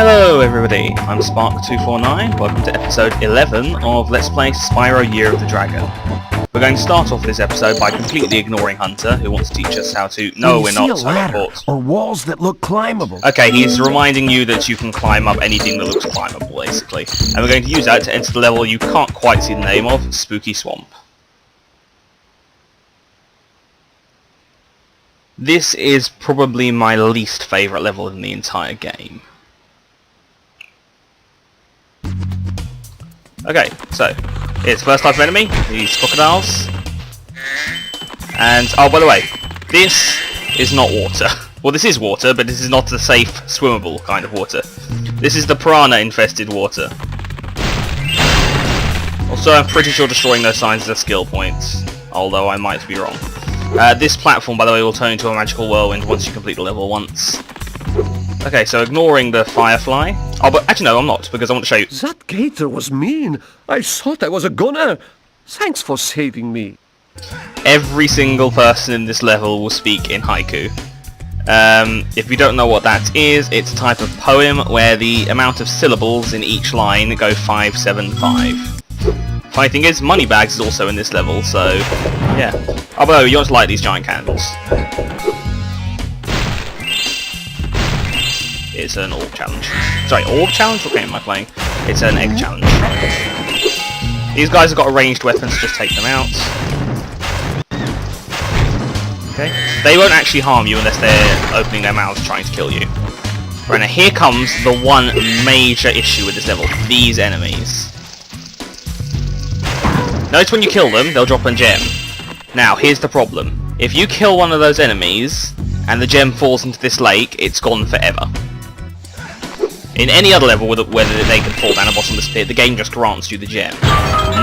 Hello everybody, I'm Spark249, welcome to episode 11 of Let's Play Spyro Year of the Dragon. We're going to start off this episode by completely ignoring Hunter, who wants to teach us how to... No, we're not. Or walls that look climbable. Okay, he's reminding you that you can climb up anything that looks climbable, basically. And we're going to use that to enter the level you can't quite see the name of, Spooky Swamp. This is probably my least favourite level in the entire game. Okay, so, it's first type of enemy, these crocodiles. And, oh, by the way, this is not water. Well, this is water, but this is not the safe, swimmable kind of water. This is the piranha-infested water. Also, I'm pretty sure destroying those signs is a skill point, although I might be wrong. This platform, by the way, will turn into a magical whirlwind once you complete the level once. Okay, so ignoring the firefly... Oh, but actually no, I'm not, because I want to show you... That gator was mean. I thought I was a gunner. Thanks for saving me. Every single person in this level will speak in haiku. If you don't know what that is, it's a type of poem where the amount of syllables in each line go 5, 7, 5. Funny thing is, Moneybags is also in this level, so... yeah. Although, you want to light these giant candles. It's an orb challenge. Sorry, orb challenge? What game am I playing? It's an egg challenge. These guys have got a ranged weapon, so just take them out. Okay. They won't actually harm you unless they're opening their mouths trying to kill you. Right, now here comes the one major issue with this level. These enemies. Notice when you kill them, they'll drop a gem. Now, here's the problem. If you kill one of those enemies, and the gem falls into this lake, it's gone forever. In any other level whether they can fall down the bottom of this pit, the game just grants you the gem.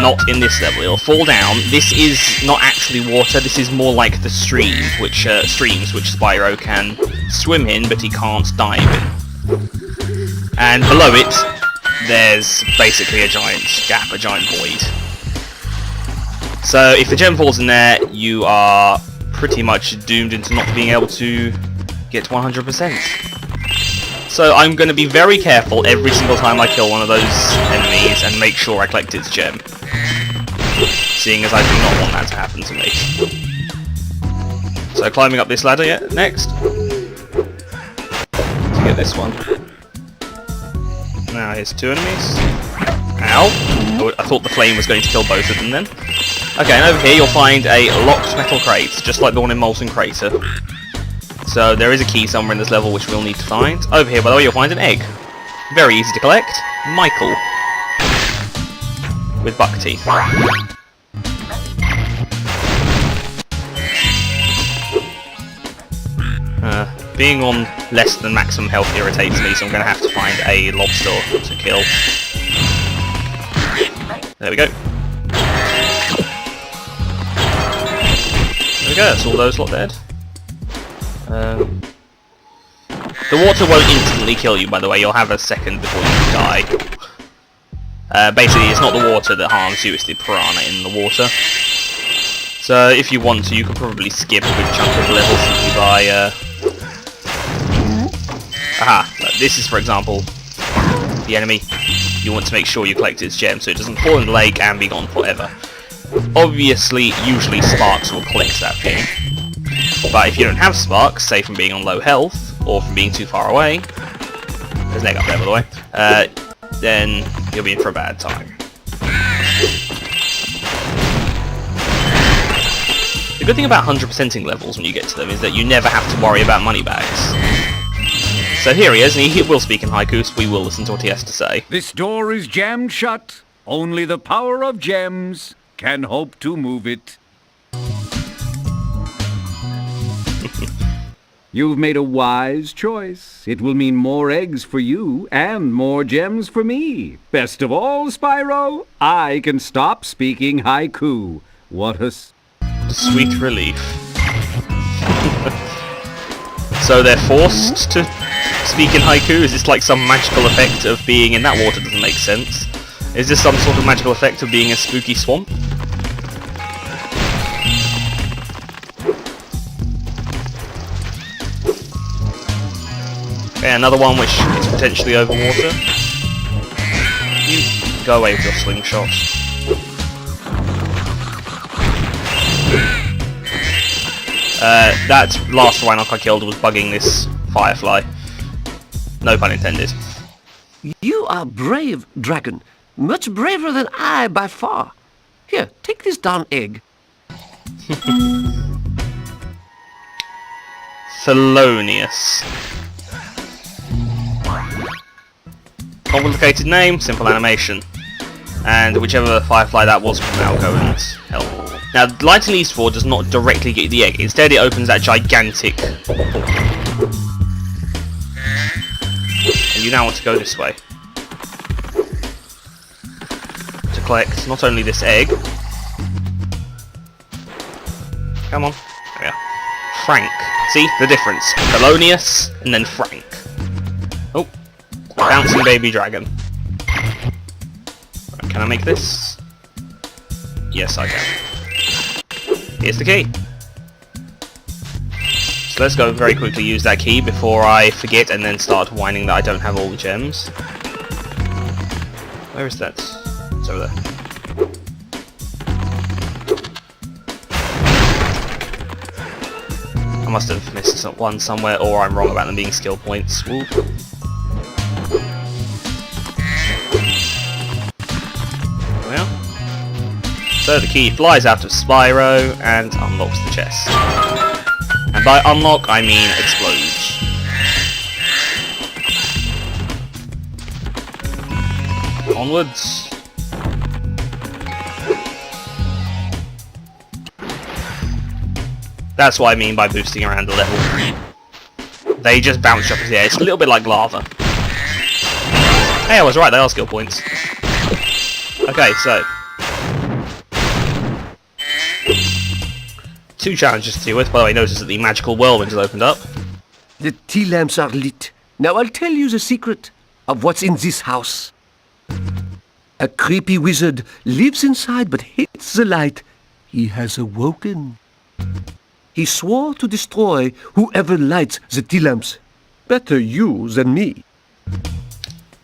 Not in this level. It'll fall down. This is not actually water. This is more like the streams which Spyro can swim in, but he can't dive in. And below it, there's basically a giant gap, a giant void. So if the gem falls in there, you are pretty much doomed into not being able to get 100%. So I'm going to be very careful every single time I kill one of those enemies and make sure I collect its gem. Seeing as I do not want that to happen to me. So climbing up this ladder, yeah, next. To get this one. Now here's two enemies. Ow! Oh, I thought the flame was going to kill both of them then. Okay, and over here you'll find a locked metal crate, just like the one in Molten Crater. So there is a key somewhere in this level which we'll need to find. Over here, by the way, you'll find an egg. Very easy to collect. Michael. With buck teeth. Being on less than maximum health irritates me, so I'm going to have to find a lobster to kill. There we go. There we go, that's all those lot dead. The water won't instantly kill you, by the way, you'll have a second before you die. Basically, it's not the water that harms you, it's the piranha in the water. So, if you want to, you could probably skip a good chunk of the level simply by... Aha! This is, for example, the enemy. You want to make sure you collect its gem so it doesn't fall in the lake and be gone forever. Obviously, usually Sparks will collect that thing. But if you don't have Sparks, say from being on low health, or from being too far away, there's an egg up there by the way, then you'll be in for a bad time. The good thing about 100%ing levels when you get to them is that you never have to worry about Moneybags. So here he is, and he will speak in haiku, so we will listen to what he has to say. This door is jammed shut. Only the power of gems can hope to move it. You've made a wise choice. It will mean more eggs for you and more gems for me. Best of all, Spyro, I can stop speaking haiku. What a sweet relief. So they're forced to speak in haiku? Is this like some magical effect of being in that water? Doesn't make sense. Is this some sort of magical effect of being a spooky swamp? Okay, another one which is potentially over water. You go away with your slingshots. That last Rhinoc I killed was bugging this firefly. No pun intended. You are brave, dragon. Much braver than I by far. Here, take this darn egg. Thelonious. Complicated name, simple animation. And whichever firefly that was will now go and help. Now, Lighting Eastward does not directly get you the egg. Instead, it opens that gigantic portal. And you now want to go this way. To collect not only this egg... Come on. There we are. Frank. See? The difference. Thelonious, and then Frank. Oh. Bouncing baby dragon. Right, can I make this? Yes, I can. Here's the key. So let's go very quickly use that key before I forget and then start whining that I don't have all the gems. Where is that? It's over there. I must have missed one somewhere, or I'm wrong about them being skill points. Ooh. So the key flies out of Spyro and unlocks the chest. And by unlock, I mean explodes. Onwards. That's what I mean by boosting around the level. They just bounce up in the air. It's a little bit like lava. Hey, I was right, they are skill points. Okay, so... 2 challenges to deal with. By the way, notice that the magical whirlwind has opened up. The tea lamps are lit. Now I'll tell you the secret of what's in this house. A creepy wizard lives inside but hates the light. He has awoken. He swore to destroy whoever lights the tea lamps. Better you than me.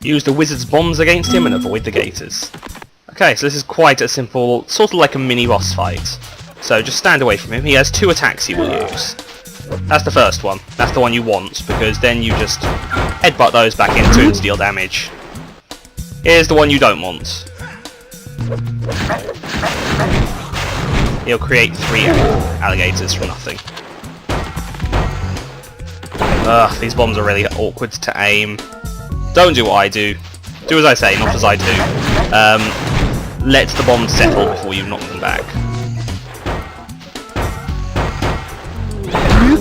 Use the wizard's bombs against him and avoid the gators. Okay, so this is quite a simple, sort of like a mini boss fight. So just stand away from him. He has 2 attacks he will use. That's the first one. That's the one you want, because then you just headbutt those back into and deal damage. Here's the one you don't want. He'll create 3 alligators from nothing. Ugh, these bombs are really awkward to aim. Don't do what I do. Do as I say, not as I do. Let the bombs settle before you knock them back.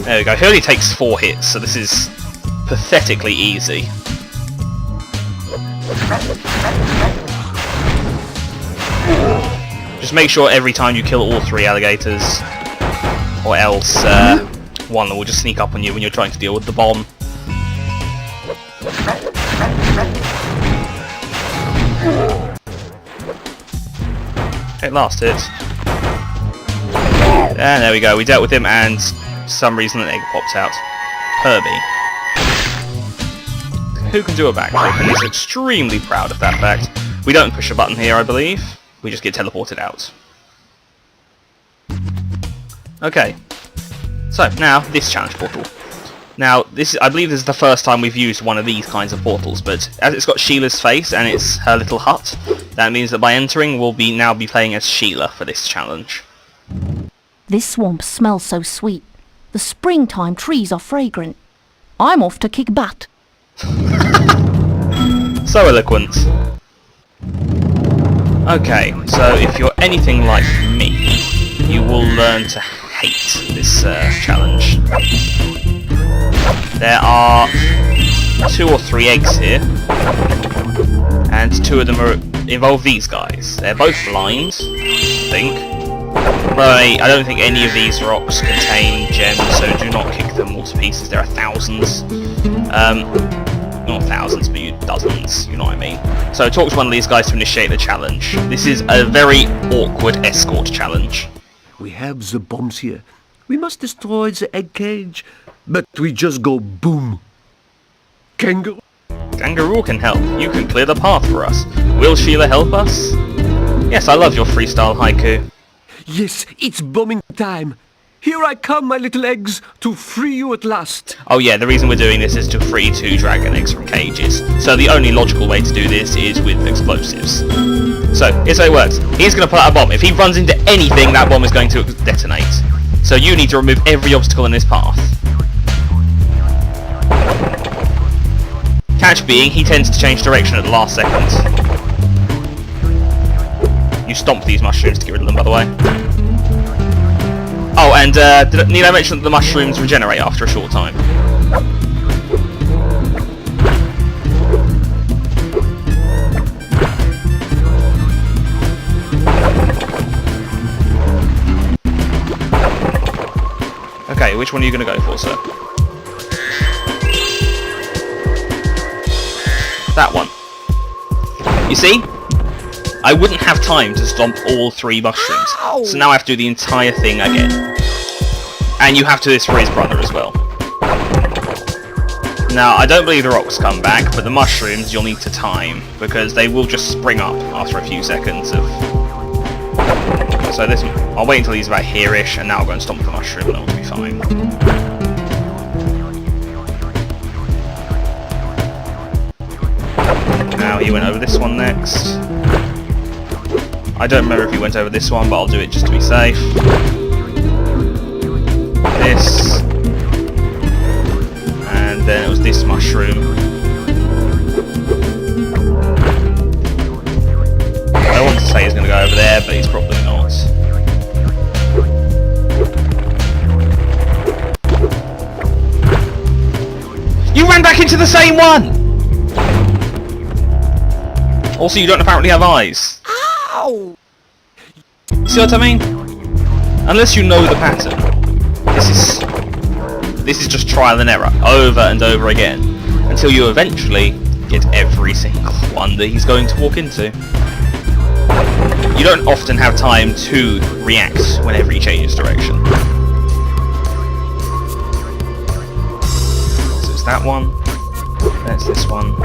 There we go. He only takes 4 hits, so this is pathetically easy. Just make sure every time you kill all 3 alligators, or else one will just sneak up on you when you're trying to deal with the bomb. Okay, last hit. And there we go. We dealt with him, and for some reason an egg pops out. Herbie. Who can do a backflip, and he's extremely proud of that fact. We don't push a button here, I believe. We just get teleported out. Okay. So, now, this challenge portal. Now, I believe this is the first time we've used one of these kinds of portals, but as it's got Sheila's face and it's her little hut, that means that by entering we'll now be playing as Sheila for this challenge. This swamp smells so sweet. The springtime trees are fragrant. I'm off to kick butt. So eloquent. Okay, so if you're anything like me, you will learn to hate this challenge. There are 2 or 3 eggs here, and 2 of them involve these guys. They're both blind, I think. But I don't think any of these rocks contain gems, so do not kick them all to pieces. There are thousands. Not thousands, but dozens, you know what I mean. So talk to one of these guys to initiate the challenge. This is a very awkward escort challenge. We have the bombs here. We must destroy the egg cage, but we just go boom. kangaroo. Kangaroo can help. You can clear the path for us. Will Sheila help us? Yes, I love your freestyle haiku. Yes, it's bombing time. Here I come, my little eggs, to free you at last. Oh yeah, the reason we're doing this is to free 2 dragon eggs from cages. So the only logical way to do this is with explosives. So, here's how it works. He's going to put out a bomb. If he runs into anything, that bomb is going to detonate. So you need to remove every obstacle in his path. Catch being, he tends to change direction at the last second. You stomp these mushrooms to get rid of them, by the way. Oh, and need I mention that the mushrooms regenerate after a short time? Okay, which one are you going to go for, sir? That one. You see? I wouldn't have time to stomp all 3 mushrooms, so now I have to do the entire thing again. And you have to do this for his brother as well. Now, I don't believe the rocks come back, but the mushrooms you'll need to time, because they will just spring up after a few seconds of... So this, I'll wait until he's about here-ish, and now I'll go and stomp the mushroom, and it'll be fine. Now he went over this one next. I don't remember if he went over this one, but I'll do it just to be safe. This. And then it was this mushroom. I want to say he's going to go over there, but he's probably not. You ran back into the same one! Also, you don't apparently have eyes. Ow! See what I mean? Unless you know the pattern. This is just trial and error, over and over again, until you eventually get every single one that he's going to walk into. You don't often have time to react whenever he changes direction. So it's that one, that's this one.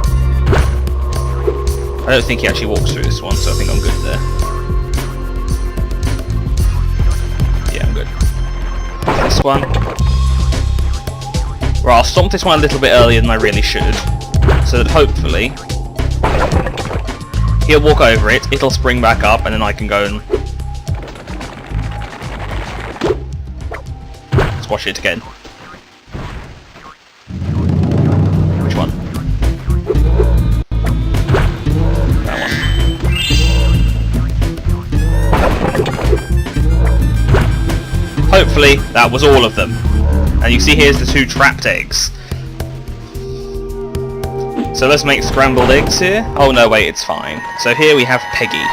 I don't think he actually walks through this one, so I think I'm good there. Yeah, I'm good. This one. Right, I'll stomp this one a little bit earlier than I really should, so that hopefully he'll walk over it, it'll spring back up, and then I can go and squash it again. Which one? That one. Hopefully that was all of them. And you see here's the 2 trapped eggs. So let's make scrambled eggs here. Oh no, wait, it's fine. So here we have Peggy.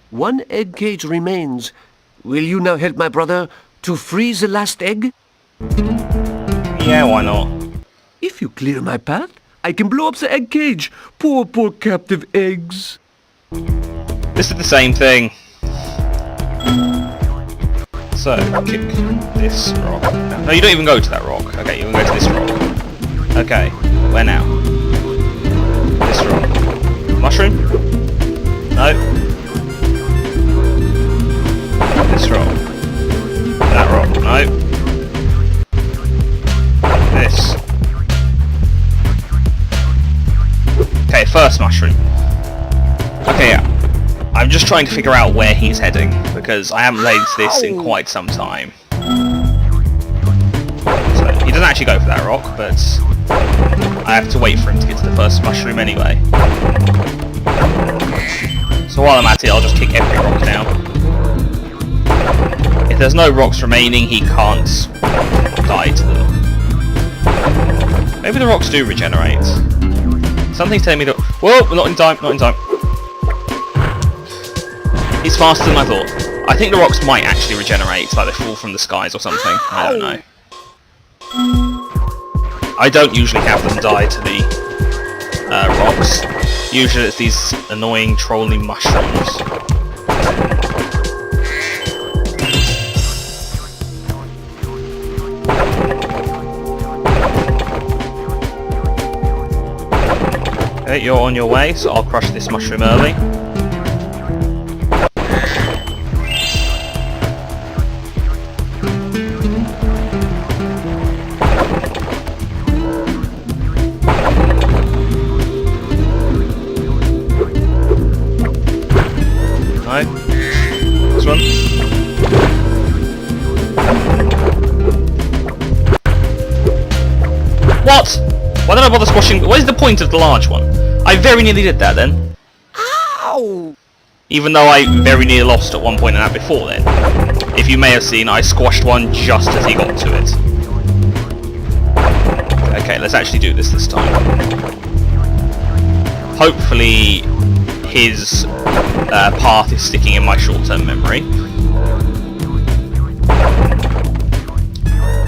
One egg cage remains. Will you now help my brother to freeze the last egg? Yeah, why not? If you clear my path, I can blow up the egg cage. Poor captive eggs. This is the same thing. So, kick this rock. No, you don't even go to that rock. Okay, you can go to this rock. Okay, where now? This rock. Mushroom? No. This rock. That rock. No. This. Okay, first mushroom. Okay, yeah. I'm just trying to figure out where he's heading, because I haven't played this in quite some time. So, he doesn't actually go for that rock, but I have to wait for him to get to the first mushroom anyway. So while I'm at it, I'll just kick every rock down. If there's no rocks remaining, he can't die to them. Maybe the rocks do regenerate. Something's telling me that... Whoa, we're not in time, not in time. He's faster than I thought. I think the rocks might actually regenerate, like they fall from the skies or something. I don't know. I don't usually have them die to the rocks. Usually it's these annoying trolling mushrooms. Okay, you're on your way, so I'll crush this mushroom early. No. This one. What? Why don't I bother squashing? What is the point of the large one? I very nearly did that then. Ow! Even though I very nearly lost at one point in that before then. If you may have seen, I squashed one just as he got to it. Okay, let's actually do this time. Hopefully his path is sticking in my short-term memory.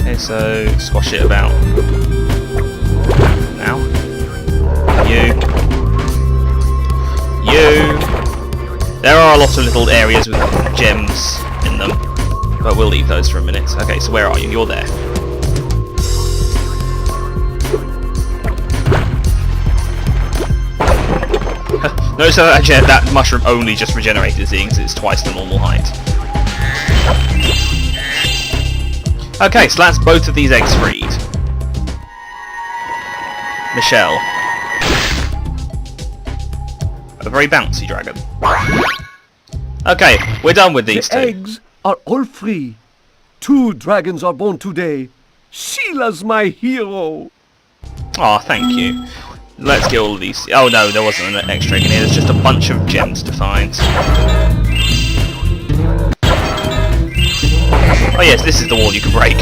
Okay, so squash it about now. You. There are a lot of little areas with gems in them, but we'll leave those for a minute. Okay, so where are you? You're there. Notice how that mushroom only just regenerated, seeing as it's twice the normal height. Okay, so that's both of these eggs freed. Michelle. A very bouncy dragon. Okay, we're done with these The two. eggs are all free. 2 dragons are born today. Sheila's my hero. Aw, thank you. Let's get all of these. Oh no, there wasn't an extra egg in here. There's just a bunch of gems to find. Oh yes, this is the wall you can break.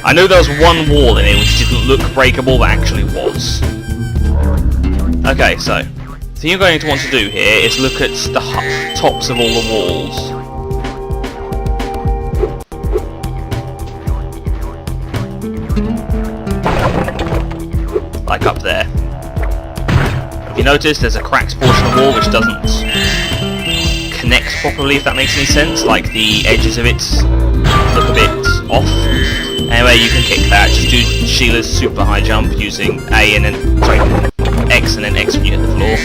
I know there was one wall in it which didn't look breakable, but actually was. Okay, so the thing you're going to want to do here is look at the tops of all the walls. Like up there. If you notice, there's a cracked portion of the wall which doesn't connect properly, if that makes any sense. Like the edges of it look a bit off. Anyway, you can kick that. Just do Sheila's super high jump using A and then X and then X when you hit the floor.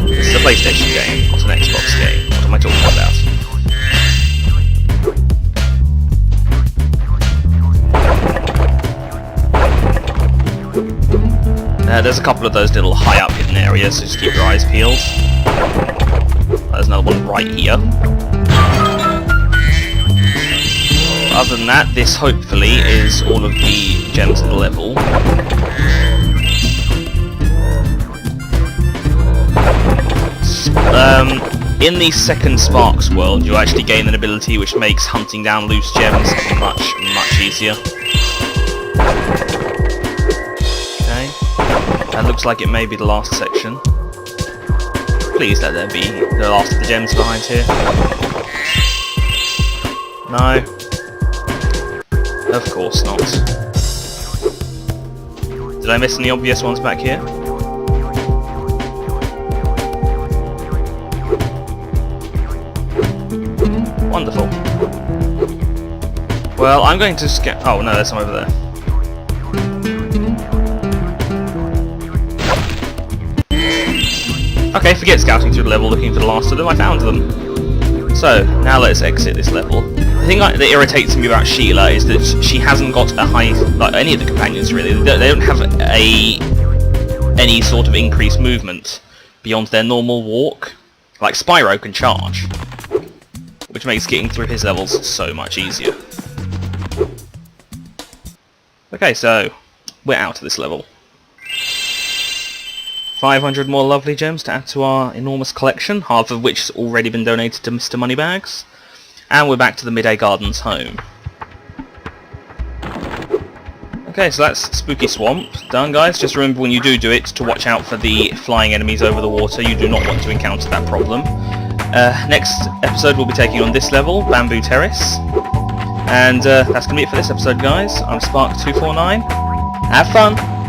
This is a PlayStation game, not an Xbox game. What am I talking about? There's a couple of those little high up hidden areas, so just keep your eyes peeled. There's another one right here. Other than that, this hopefully is all of the gems in the level. In the second Sparks world, you actually gain an ability which makes hunting down loose gems much, much easier. That looks like it may be the last section. Please let there be the last of the gems behind here. No. Of course not. Did I miss any obvious ones back here? Wonderful. Well, I'm going to oh no, there's some over there. Okay, forget scouting through the level looking for the last of them, I found them. So, now let's exit this level. The thing that irritates me about Sheila is that she hasn't got a high, like any of the companions really, they don't have any sort of increased movement beyond their normal walk. Like Spyro can charge, which makes getting through his levels so much easier. Okay, so, we're out of this level. 500 more lovely gems to add to our enormous collection, half of which has already been donated to Mr. Moneybags. And we're back to the Midday Gardens home. Okay, so that's Spooky Swamp done, guys. Just remember when you do it to watch out for the flying enemies over the water. You do not want to encounter that problem. Next episode we'll be taking on this level, Bamboo Terrace. And that's going to be it for this episode, guys. I'm Spark249. Have fun!